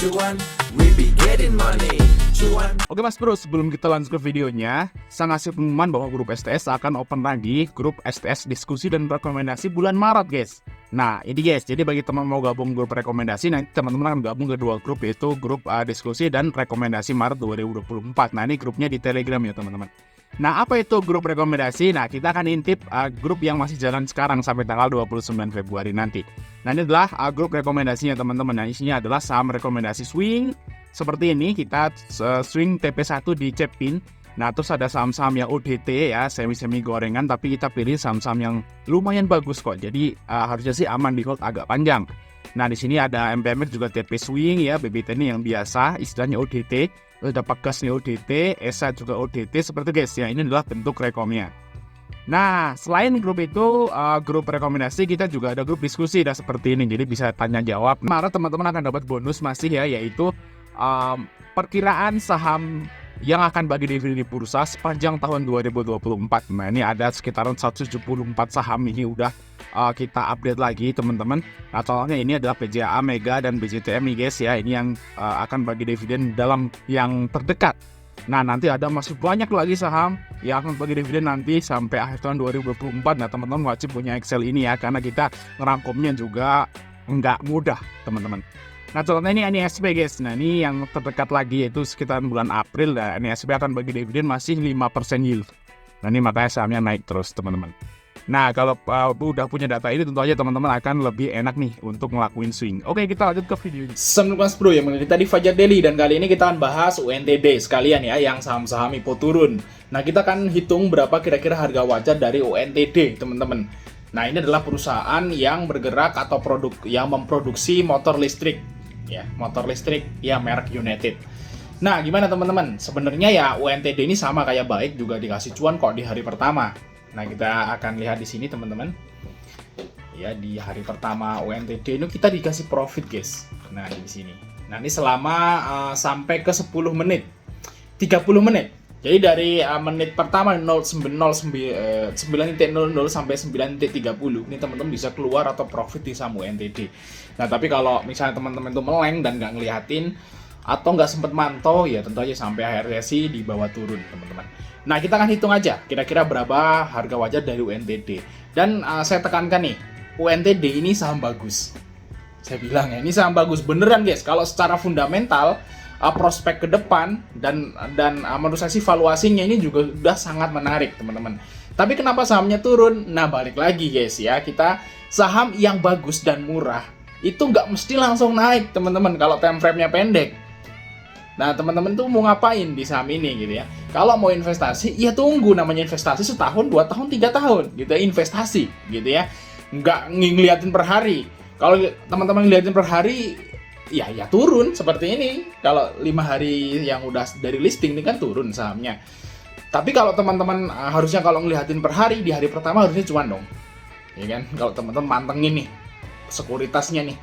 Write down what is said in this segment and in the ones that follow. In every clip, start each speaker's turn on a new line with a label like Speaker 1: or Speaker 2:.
Speaker 1: Cuan, we be getting money. Cuan.
Speaker 2: Oke Mas Bro, sebelum kita lanjut ke videonya, saya ngasih pengumuman bahwa grup STS akan open lagi grup STS diskusi dan rekomendasi bulan Maret guys. Nah ini guys, jadi bagi teman mau gabung grup rekomendasi, nanti teman-teman akan gabung ke dua grup, yaitu grup diskusi dan rekomendasi Maret 2024. Nah ini grupnya di Telegram ya teman-teman. Nah apa itu grup rekomendasi? Nah kita akan intip grup yang masih jalan sekarang sampai tanggal 29 Februari nanti. Nah ini adalah grup rekomendasinya teman-teman. Nah isinya adalah saham rekomendasi swing. Seperti ini kita swing TP1 di Cepin. Nah terus ada saham-saham yang ODT ya, semi-semi gorengan, tapi kita pilih saham-saham yang lumayan bagus kok. Jadi harusnya sih aman di hold agak panjang. Nah di sini ada MPMX juga TP swing ya, BBT ini yang biasa istilahnya ODT. Ada Pegas nih ODT, ESA juga ODT seperti guys ya. Ini adalah bentuk rekomnya. Nah selain grup itu, grup rekomendasi, kita juga ada grup diskusi dah seperti ini. Jadi bisa tanya jawab. Maret teman-teman akan dapat bonus masih ya, yaitu perkiraan saham yang akan bagi dividen di bursa sepanjang tahun 2024. Nah ini ada sekitaran 174 saham ini udah kita update lagi teman-teman. Nah contohnya ini adalah PJA, Mega, dan BJTM nih guys ya. Ini yang akan bagi dividen dalam yang terdekat. Nah nanti ada masih banyak lagi saham yang akan bagi dividen nanti sampai akhir tahun 2024. Nah teman-teman wajib punya Excel ini ya, karena kita ngerangkumnya juga nggak mudah teman-teman. Nah contohnya ini NISP guys. Nah ini yang terdekat lagi, yaitu sekitar bulan April. Nah NISP akan bagi dividen masih 5% yield. Nah ini makanya sahamnya naik terus teman-teman. Nah kalau udah punya data ini, tentu aja teman-teman akan lebih enak nih untuk ngelakuin swing. Oke kita lanjut ke videonya.
Speaker 3: Assalamualaikum Mas Bro, yang kita di Fajar Daily, dan kali ini kita akan bahas UNTD sekalian ya, yang saham-saham IPO turun. Nah kita akan hitung berapa kira-kira harga wajar dari UNTD teman-teman. Nah ini adalah perusahaan yang bergerak atau produk yang memproduksi motor listrik ya, motor listrik ya, merek United. Nah gimana teman-teman, sebenarnya ya UNTD ini sama kayak Baik, juga dikasih cuan kok di hari pertama. Nah kita akan lihat di sini teman-teman ya, di hari pertama UNTD ini kita dikasih profit guys. Nah di sini, nah ini selama sampai ke 10 menit 30 menit. Jadi dari menit pertama 9.00 sampai 9.30 ini teman-teman bisa keluar atau profit di saham UNTD. Nah tapi kalau misalnya teman-teman itu meleng dan nggak ngeliatin atau nggak sempet mantau, ya tentu aja sampai akhir sesi di bawah turun teman-teman. Nah kita akan hitung aja kira-kira berapa harga wajar dari UNTD. Dan saya tekankan nih, UNTD ini saham bagus. Saya bilang ya, ini saham bagus beneran guys. Kalau secara fundamental, prospek ke depan dan menurut saya sih valuasinya ini juga udah sangat menarik teman-teman. Tapi kenapa sahamnya turun? Nah balik lagi guys ya, kita saham yang bagus dan murah itu nggak mesti langsung naik teman-teman kalau time frame-nya pendek. Nah teman-teman tuh mau ngapain di saham ini gitu ya? Kalau mau investasi, ya tunggu, namanya investasi setahun, 2 tahun, 3 tahun gitu ya, investasi gitu ya. Nggak ngeliatin per hari. Kalau teman-teman ngeliatin per hari, ya turun seperti ini. Kalau 5 hari yang udah dari listing ini kan turun sahamnya. Tapi kalau teman-teman harusnya kalau ngeliatin per hari, di hari pertama harusnya cuan dong. Ya kan? Kalau teman-teman mantengin nih sekuritasnya nih,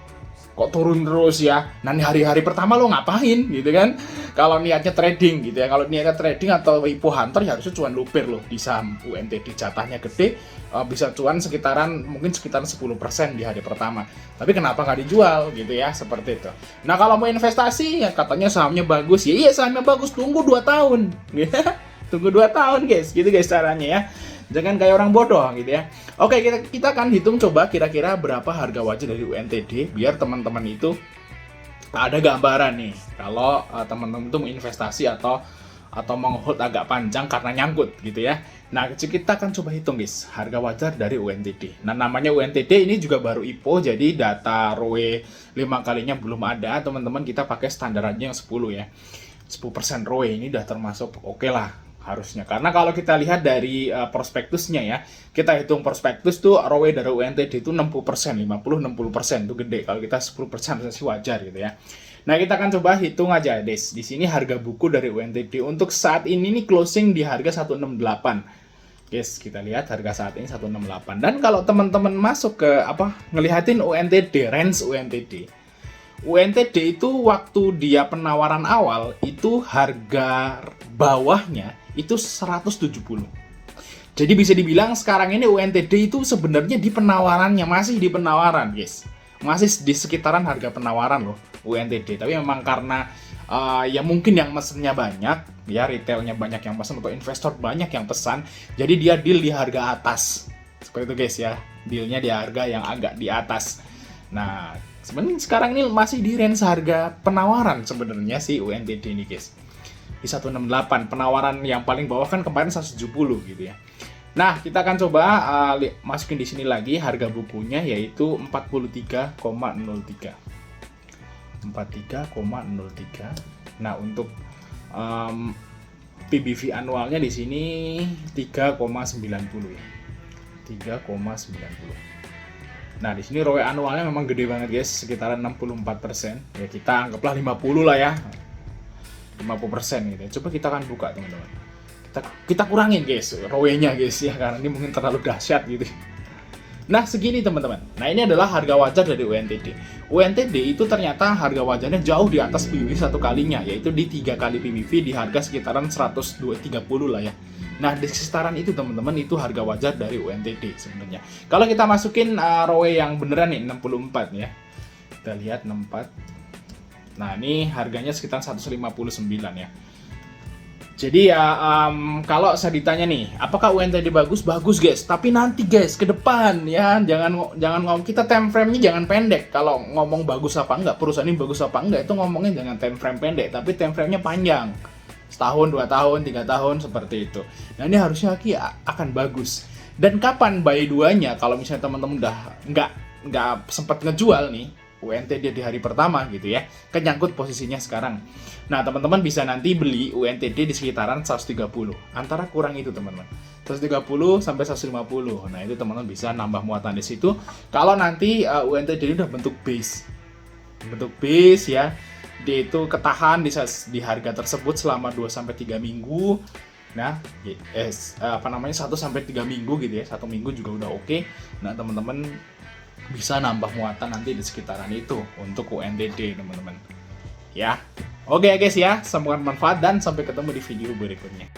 Speaker 3: kok turun terus ya. Nah di hari-hari pertama lo ngapain gitu kan? Kalau niatnya trading gitu ya, kalau niatnya trading atau IPO hunter ya harusnya cuan luper loh di saham UNTD. Jatahnya gede, bisa cuan mungkin sekitar 10% di hari pertama. Tapi kenapa nggak dijual gitu ya, seperti itu. Nah kalau mau investasi ya katanya sahamnya bagus, ya iya sahamnya bagus, tunggu 2 tahun tunggu 2 tahun guys, gitu guys caranya ya. Jangan kayak orang bodoh gitu ya. Oke, kita akan hitung coba kira-kira berapa harga wajar dari UNTD, biar teman-teman itu ada gambaran nih kalau teman-teman itu mau investasi atau meng-hold agak panjang karena nyangkut gitu ya. Nah kita akan coba hitung guys harga wajar dari UNTD. Nah namanya UNTD ini juga baru IPO, jadi data ROE 5 kalinya belum ada teman-teman. Kita pakai standar aja yang 10 ya, 10% ROE ini udah termasuk oke lah harusnya. Karena kalau kita lihat dari prospektusnya ya, kita hitung prospektus tuh ROE dari UNTD itu 60%, 50-60% itu gede. Kalau kita 10% masih wajar gitu ya. Nah kita akan coba hitung aja guys. Di sini harga buku dari UNTD untuk saat ini nih closing di harga 168. Guys, kita lihat harga saat ini 168. Dan kalau teman-teman masuk ke ngelihatin UNTD, range UNTD itu waktu dia penawaran awal itu harga bawahnya itu 170. Jadi bisa dibilang sekarang ini UNTD itu sebenarnya di penawarannya, masih di penawaran guys. masih di sekitaran harga penawaran loh UNTD. Tapi memang karena ya mungkin yang mesennya banyak, ya retailnya banyak yang pesan atau investor banyak yang pesan, jadi dia deal di harga atas. Seperti itu guys ya, dealnya di harga yang agak di atas. Nah, sebenarnya sekarang ini masih di range harga penawaran sebenarnya si UNTD ini guys. Di 168, penawaran yang paling bawah kan kemarin 170 gitu ya. Nah, kita akan coba masukin di sini lagi harga bukunya yaitu 43,03. 43,03. Nah, untuk PBV annualnya di sini 3,90 ya. 3,90. Nah, di sini ROE annualnya memang gede banget guys, sekitaran 64%. Ya kita anggaplah 50 lah ya. 50% gitu ya. Coba kita akan buka teman-teman. Kita kurangin guys ROE-nya guys ya, karena ini mungkin terlalu dahsyat gitu. Nah, segini teman-teman. Nah, ini adalah harga wajar dari UNTD. UNTD itu ternyata harga wajarnya jauh di atas PBV satu kalinya, yaitu di 3 kali PBV di harga sekitaran 130 lah ya. Nah, di sekitaran itu teman-teman, itu harga wajar dari UNTD sebenarnya. Kalau kita masukin ROE yang beneran nih 64 ya. Kita lihat 64. Nah, ini harganya sekitar 159 ya. Jadi ya, kalau saya ditanya nih, apakah UNTD bagus? Bagus guys. Tapi nanti guys, ke depan ya, jangan ngomong, kita time frame-nya jangan pendek. Kalau ngomong bagus apa enggak, perusahaan ini bagus apa enggak, itu ngomongnya jangan time frame pendek, tapi time frame-nya panjang. Setahun, 2 tahun, 3 tahun, seperti itu. Nah, ini harusnya akan bagus. Dan kapan buy 2-nya? Kalau misalnya teman-teman udah nggak sempat ngejual nih, UNTD di hari pertama gitu ya, kenyangkut posisinya sekarang. Nah, teman-teman bisa nanti beli UNTD di sekitaran 130. Antara kurang itu teman-teman. 130 sampai 150. Nah, itu teman-teman bisa nambah muatan di situ. Kalau nanti UNTD ini udah bentuk base. Bentuk base ya. Dia itu ketahan di harga tersebut selama 2 sampai 3 minggu. Nah, 1 sampai 3 minggu gitu ya. 1 minggu juga udah oke. Nah, teman-teman bisa nambah muatan nanti di sekitaran itu untuk UNTD teman-teman ya. Oke guys ya, semoga bermanfaat dan sampai ketemu di video berikutnya.